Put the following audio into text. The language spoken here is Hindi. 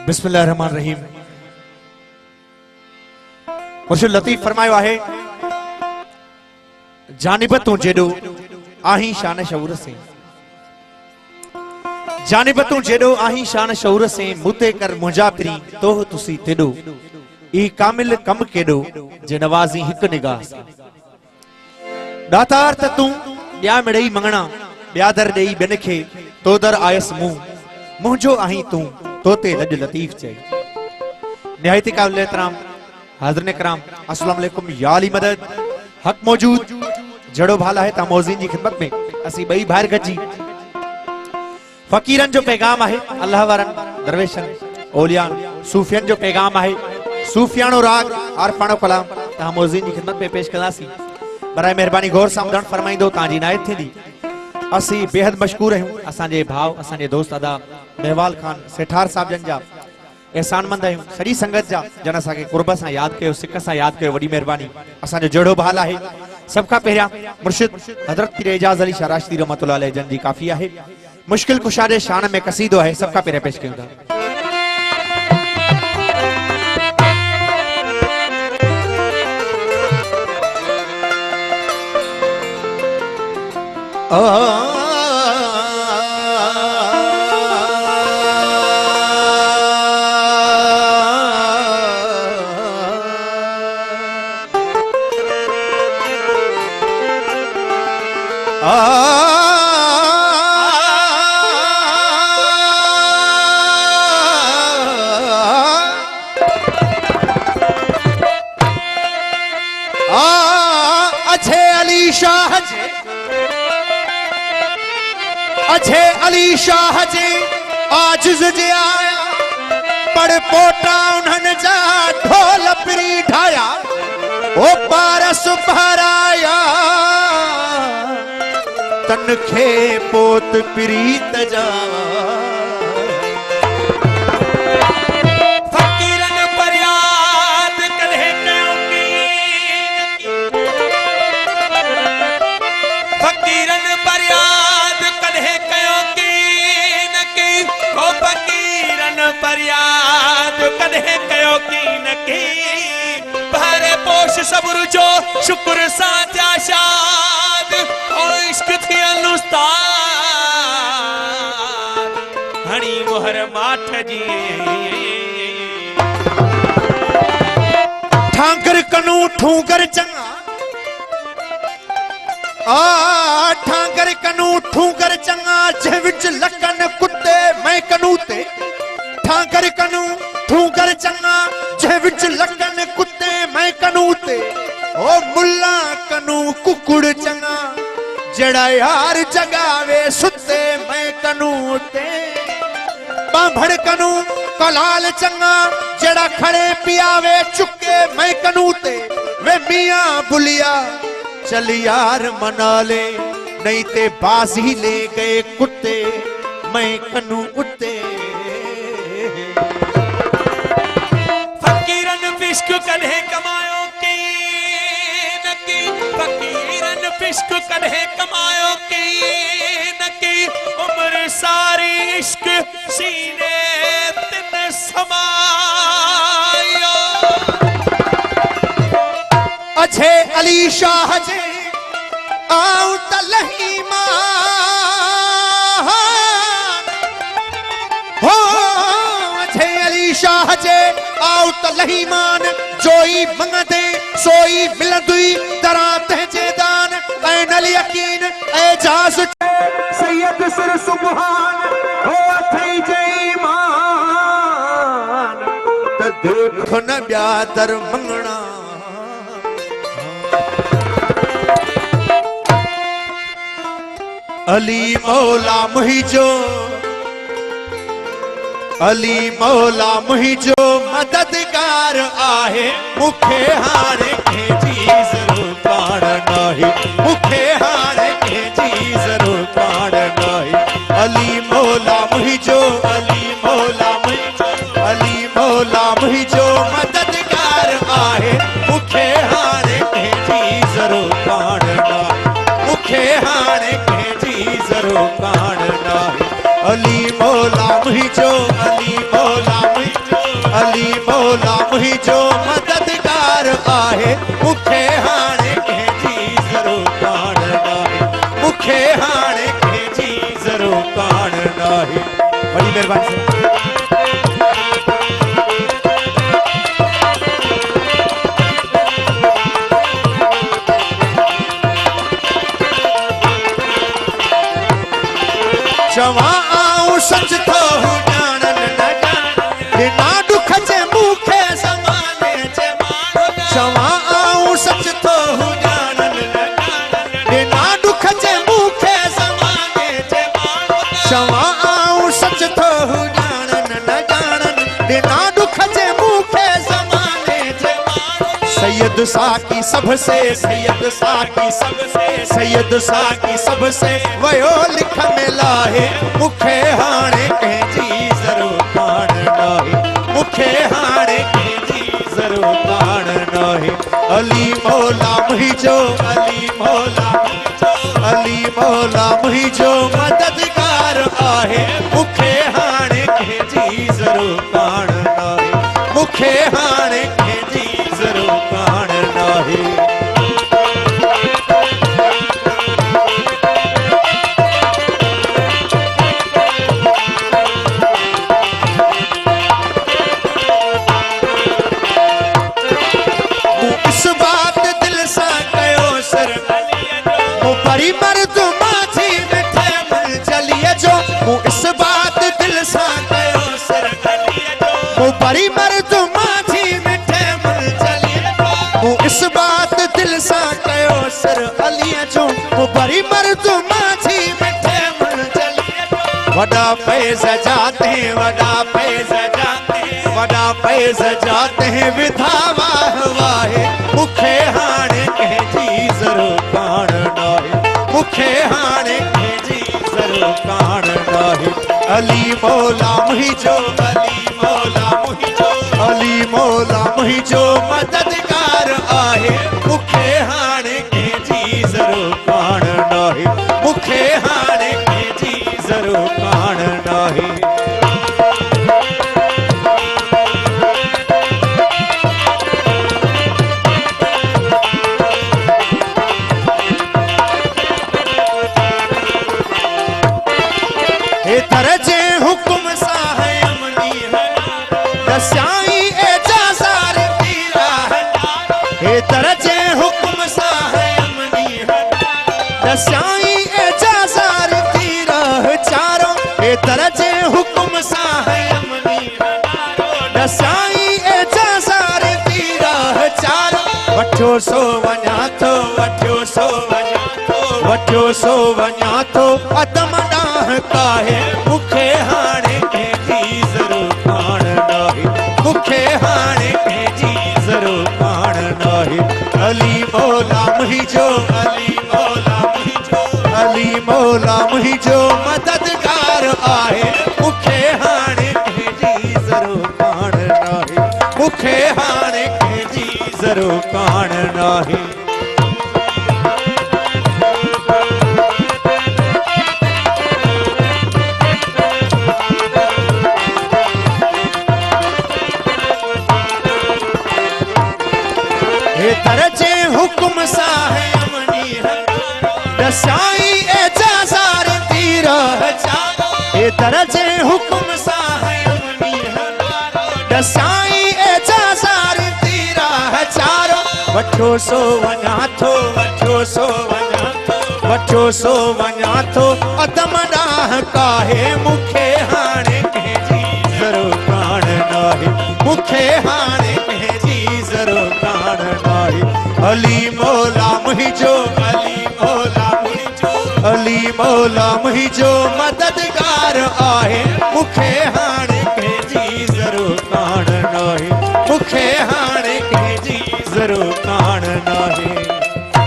बिस्मिल्लाहिर्रहमानिर्रहीम। मुर्शिद लतीफ फरमायो आहे, जानिब तू जेडो आही शान शऊर से, जानिब तू जेडो आही शान शऊर से, मुते कर मुंजा पिरी तोह तुसी तेडो, ई कामिल कम केडो जे नवाजी हिक निगाह से। दातार त तू ब्या मिड़ई मंगना, ब्या दर देई बिन खे तो दर आयस मुंह, मुंजो आही तू तोते लज लतीफ चे। निहायती काबिल एहतराम हाज़िर कराम, अस्सलाम वालेकुम। या अली मदद हक मौजूद जड़ो भाला है ता मौज़ीन जी खिदमत में असी बई बाहर गजी फकीरन जो पैगाम है, अल्लाह वारन दरवेशन ओलियान सूफियन जो पैगाम है, सूफियानो राग आरफानो कलाम ता मौज़ीन जी खिदमत में पेश कदासी। बराए मेहरबानी गौर सामदन फरमाई दो ताजी नायत थी दी। असी बेहद मशकूर हूं असांजे भाव असांजे दोस्त अदा मेहवाल खान सेठार साहब जन जा एहसानमंद आहियूं, सॼी संगत जा जन असांखे कुर्ब सां यादि कयो, सिक सां यादि कयो, वॾी महिरबानी। असांजो जड़ो भाल आहे। सभ खां पहिरियां मुर्शिद हज़रत पीर एजाज़ अली शाह राशिदी रहमतुल्लाह अलैह जन जी काफ़ी आहे, मुश्किल कुशा जे शान में कसीदो आहे, सभ खां पहिरियां पेश कयूं था। अच्छे अली शाह जे आजिज़ जे आया, पड़ पोटा उन्हनि जा ढोल पिरी ढाया, ओ पारस भराया तन खे पोत प्रीत जा। फकीरन फरियाद कल्हे कयो की, फकीरन फरियाद कल्हे कयो की न की, ओ फकीरन फरियाद कल्हे कयो की न की, भरे पोश सब्र जो शुक्र सां थिया शाद, ओ इश्क थियन उस्ताद हणी मोहर माठ जी। ठांकर कनू ठूंकर चंगा, आ ठांकर कनू ठूंकर चंगा, जे विच लकन कुत्ते मैं कनू ते, ठांकर कनू ठूंकर चंगा, जे विच लकन कुत्ते मैं कनू ते, ओ मुल्ला कनू कुकुड़ चंगा, जड़ा यार जगावे सुते मैं कनू ते, बांभड़ कनू कलाल चंगा, जड़ा खड़े पियावे चुके मैं कनू ते, वे मियां बुलिया चल यार मना ले, नहीं ते बाजी ले गए कुत्ते मैं कनू उते। फकीरन फिश्क कन्हे कमायो की न की, फकीरन फिश्क कन्हे कमायो की न की, उम्र सारी इश्क सीने तिन समायो। अच्छे अली शाह जे आउ तलही मान, हो अच्छे अली शाह जे आउ तलही मान, जोई मंगदे सोई मिलदुई दरात जे दान, ऐन अल यकीन एजाज सैयद सिर सुबहान, हो अथई जे ईमान त देखो न ब्या दर मंगना। अली मौला मुहिजो, अली मौला मुहिजो मददगार आहे, मुखे हारे के जी ज़रूर पाण नाही, मुखे हारे के जी ज़रूर पाण नाही। अली मौला मुहिजो, अली मौला मुहिजो, अली मौला मुहिजो मददगार आहे, मुखे हारे के जी ज़रूर पाण नाही, मुखे हारे के जरो कान नाही। अली मौला मुहिजो, अली मौला सच तो ॼाणन न ॾिना दुख जे मूंखे ज़माने जे माण्हू चवां आऊं सच तो ॼाणन न ॾिना दुख जे मूंखे ज़माने जे माण्हू चवां आऊं सच तो ॼाणन न ॼाणन ॾिना दुख जे मूंखे ज़माने जे माण्हू सैयद साकी सबसे सैयद साकी सबसे सैयद साकी सबसे वयो लिख में लाहे मुखे हाणे कंहिंजी ज़रूरत कान नाहे मुखे हाणे कंहिंजी ज़रूरत कान नाहे अली मौला मुंहिंजो अली मौला अली मौला मुंहिंजो मददगार आहे मुखे हाणे कंहिंजी ज़रूरत कान नाहे मुखे हाणे कंहिंजी ज़रूरत कान नाहे परी मर्द माझी मिठे मन चलिए जो मु इस बात दिल सा कयो सर मु परी मर्द माझी मिठे मन चलिए मु इस बात दिल सा कयो सर अलिए जो मु परी मर्द माझी मिठे मन चलिए वडा फैज़ जाते हैं वडा फैज़ जाते हैं वडा फैज़ जाते हैं विधा वाह वाहे मुखे हाणे कंहिंजी ज़रूरत कान नाहे मुखे हाणे कंहिंजी ज़रूरत कान नाहे अली मौला मुंहिंजो अली मौला मुंहिंजो अली मौला मुंहिंजो मददगार आहे मुखे हाणे कंहिंजी ज़रूरत कान नाहे मुखे हाणे कंहिंजी ज़रूरत कान नाहे दरजे हुकुम सा है अमनी है दस्याई एजाज़ार तीरा है दरजे हुकुम सा है अमनी है दस्याई एजाज़ार तीरा है चारों दरजे हुकुम सा है अमनी है दस्याई एजाज़ार तीरा है चारों वठो सो वञा थो वठो सो वञा थो वठो सो वञा थो अदम ॾांहुं काहे मुखे हाणे कंहिंजी ज़रूरत कान नाहे मुखे हाणे कंहिंजी ज़रूरत कान नाहे अली मौला मुंहिंजो अली मौला मुंहिंजो अली मौला मुंहिंजो मददगार आहे मुखे हाणे कंहिंजी ज़रूरत कान नाहे मुखे हाणे कंहिंजी ज़रूरत कान नाहे दरजे हुकुम सा है अमनी है दस्याई एजाज़ार तीरा है चारों दरजे हुकुम सा है अमनी है दस्याई एजाज़ार तीरा है चारों वठो सो वञा थो वठो सो वञा थो वठो सो वञा थो अदम ॾांहुं काहे मुखे हाणे कंहिंजी ज़रूरत कान नाहे मुखे हाणे कंहिंजी ज़रूरत कान नाहे अली मौला मुंहिंजो अली मौला मुंहिंजो अली मौला मुंहिंजो मददगार आहे मुखे